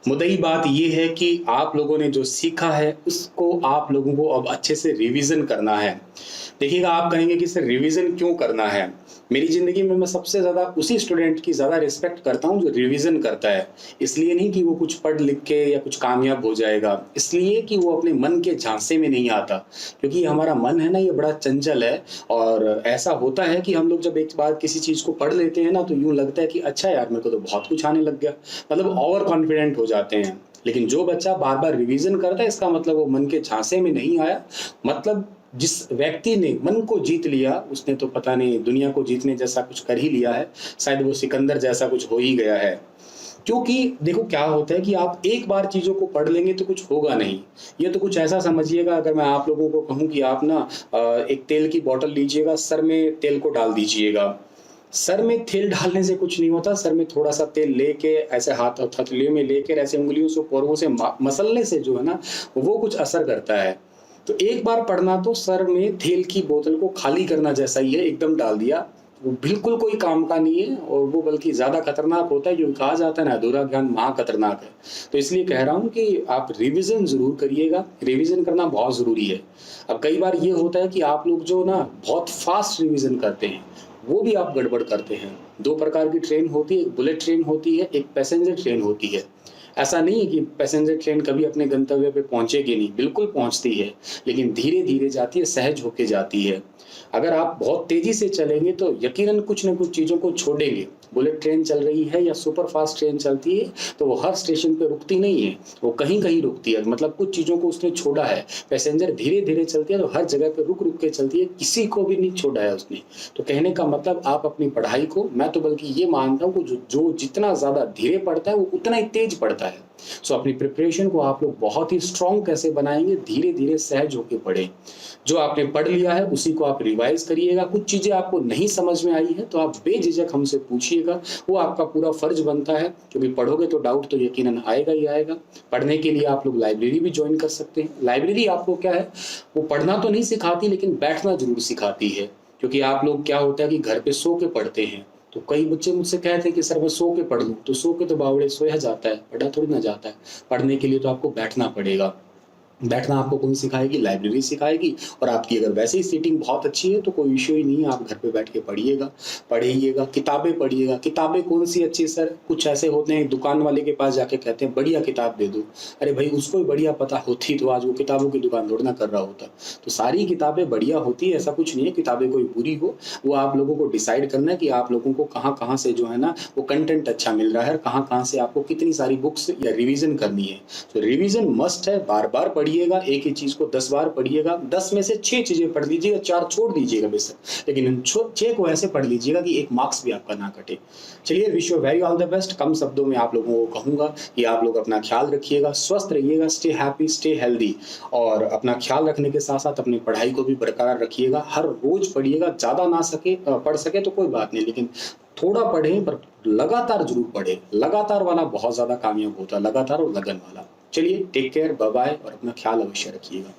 मुद्दई बात ये है कि आप लोगों ने जो सीखा है उसको आप लोगों को अब अच्छे से रिवीजन करना है। देखिएगा, आप कहेंगे कि सर रिवीजन क्यों करना है? मेरी ज़िंदगी में मैं सबसे ज़्यादा उसी स्टूडेंट की ज़्यादा रिस्पेक्ट करता हूँ जो रिवीजन करता है। इसलिए नहीं कि वो कुछ पढ़ लिख के या कुछ कामयाब हो जाएगा, इसलिए कि वो अपने मन के झांसे में नहीं आता। क्योंकि हमारा मन है ना, ये बड़ा चंचल है। और ऐसा होता है कि हम लोग जब एक बार किसी चीज़ को पढ़ लेते हैं ना, तो यूँ लगता है कि अच्छा यार, मेरे को तो बहुत कुछ आने लग गया। मतलब ओवर कॉन्फिडेंट हो जाते हैं। लेकिन जो बच्चा बार-बार रिवीजन करता है, इसका मतलब वो मन के झांसे में नहीं आया। मतलब जिस व्यक्ति ने मन को जीत लिया, उसने तो पता नहीं दुनिया को जीतने जैसा कुछ कर ही लिया है। शायद वो सिकंदर जैसा कुछ हो ही गया है। क्योंकि देखो क्या होता है कि आप एक बार चीज़ों को पढ़ लेंगे तो कुछ होगा नहीं। ये तो कुछ ऐसा समझिएगा, अगर मैं आप लोगों को कहूँ कि आप ना एक तेल की बॉटल लीजिएगा, सर में तेल को डाल दीजिएगा। सर में तेल डालने से कुछ नहीं होता, सर में थोड़ा-सा तेल लेके ऐसे हाथ हथेलियों में लेकर ऐसे उँगलियों से पोरों से मसलने से जो है ना, वो कुछ असर करता है। तो एक बार पढ़ना तो सर में तेल की बोतल को खाली करना जैसा ही है, एकदम डाल दिया, वो बिल्कुल कोई काम का नहीं है और वो बल्कि ज़्यादा खतरनाक होता है, क्योंकि कहा जाता है ना, अधूरा ज्ञान महा खतरनाक है। तो इसलिए कह रहा हूँ कि आप रिवीजन ज़रूर करिएगा, रिवीजन करना बहुत ज़रूरी है। अब कई बार ये होता है कि आप लोग जो ना बहुत फास्ट रिवीजन करते हैं, वो भी आप गड़बड़ करते हैं। 2 प्रकार की ट्रेन होती है, एक बुलेट ट्रेन होती है, एक पैसेंजर ट्रेन होती है। ऐसा नहीं है कि पैसेंजर ट्रेन कभी अपने गंतव्य पे पहुँचेगी नहीं, बिल्कुल पहुँचती है, लेकिन धीरे-धीरे जाती है, सहज होके जाती है। अगर आप बहुत तेज़ी से चलेंगे तो यकीनन कुछ न कुछ चीज़ों को छोड़ेंगे। बुलेट ट्रेन चल रही है या सुपर फ़ास्ट ट्रेन चलती है, तो वो हर स्टेशन पे रुकती नहीं है, वो कहीं-कहीं रुकती है, मतलब कुछ चीज़ों को उसने छोड़ा है। पैसेंजर धीरे-धीरे चलती है तो हर जगह पे रुक-रुक के चलती है, किसी को भी नहीं छोड़ा है उसने। तो कहने का मतलब, आप अपनी पढ़ाई को, मैं तो बल्कि ये मानता हूँ कि जो जो जितना ज़्यादा धीरे पढ़ता है, वो उतना ही तेज़ पढ़ता है। सो अपनी प्रिपरेशन को आप लोग बहुत ही स्ट्रॉन्ग कैसे बनाएँगे, धीरे-धीरे सहज होके पढ़ें। जो आपने पढ़ लिया है उसी को आप रिवाइज़ करिएगा। कुछ चीज़ें आपको नहीं समझ में आई है तो आप बेझिझक हमसे पूछिएगा, वो आपका पूरा फ़र्ज़ बनता है, क्योंकि पढ़ोगे तो डाउट तो यकीनन आएगा ही आएगा। पढ़ने के लिए आप लोग लाइब्रेरी भी जॉइन कर सकते हैं। लाइब्रेरी आपको क्या है, वो पढ़ना तो नहीं सिखाती, लेकिन बैठना ज़रूर सिखाती है। क्योंकि आप लोग क्या होता है कि घर पे सो के पढ़ते हैं, तो कई बच्चे मुझसे कहते हैं कि सर मैं सो के पढ़ लूँ, तो सो के तो बावड़े सोया जाता है, पढ़ा थोड़ी ना जाता है। पढ़ने के लिए तो आपको बैठना पड़ेगा। बैठना आपको कौन सिखाएगी? लाइब्रेरी सिखाएगी। और आपकी अगर वैसे ही सीटिंग बहुत अच्छी है तो कोई इश्यू ही नहीं है, आप घर पे बैठ के पढ़िएगा, पढ़िएगा, किताबें पढ़िएगा। किताबें कौन-सी अच्छी सर? कुछ ऐसे होते हैं दुकान वाले के पास जाके कहते हैं बढ़िया किताब दे दो। अरे भाई, उसको ही बढ़िया पता होती तो आज वो किताबों की दुकान थोड़ी ना कर रहा होता। तो सारी किताबें बढ़िया होती है, ऐसा कुछ नहीं है किताबें कोई बुरी हो। वो आप लोगों को डिसाइड करना है कि आप लोगों को कहाँ-कहाँ से जो है ना, वो कंटेंट अच्छा मिल रहा है और कहाँ-कहाँ से आपको कितनी सारी बुक्स या रिवीज़न करनी है। तो रिवीज़न मस्ट है, बार-बार पढ़िएगा, एक ही चीज़ को 10 बार पढ़िएगा। 10 में से 6 चीज़ें पढ़ लीजिएगा, 4 छोड़ दीजिएगा बेशक, लेकिन इन 6 को ऐसे पढ़ लीजिएगा कि 1 मार्क्स भी आपका ना कटे। चलिए, wish you very all the best. कम शब्दों में आप लोगों को कहूँगा कि आप लोग अपना ख़्याल रखिएगा, स्वस्थ रहिएगा, स्टे हैप्पी, स्टे हेल्दी, और अपना ख़्याल रखने के साथ-साथ अपनी पढ़ाई को भी बरकरार रखिएगा। हर रोज़ पढ़िएगा, ज़्यादा ना पढ़ सके तो कोई बात नहीं, लेकिन थोड़ा पढ़ें, पर लगातार ज़रूर पढ़ें। लगातार वाला बहुत ज़्यादा कामयाब होता है, लगातार और लगन वाला। चलिए, टेक केयर, बाय बाय, और अपना ख्याल अवश्य रखिएगा।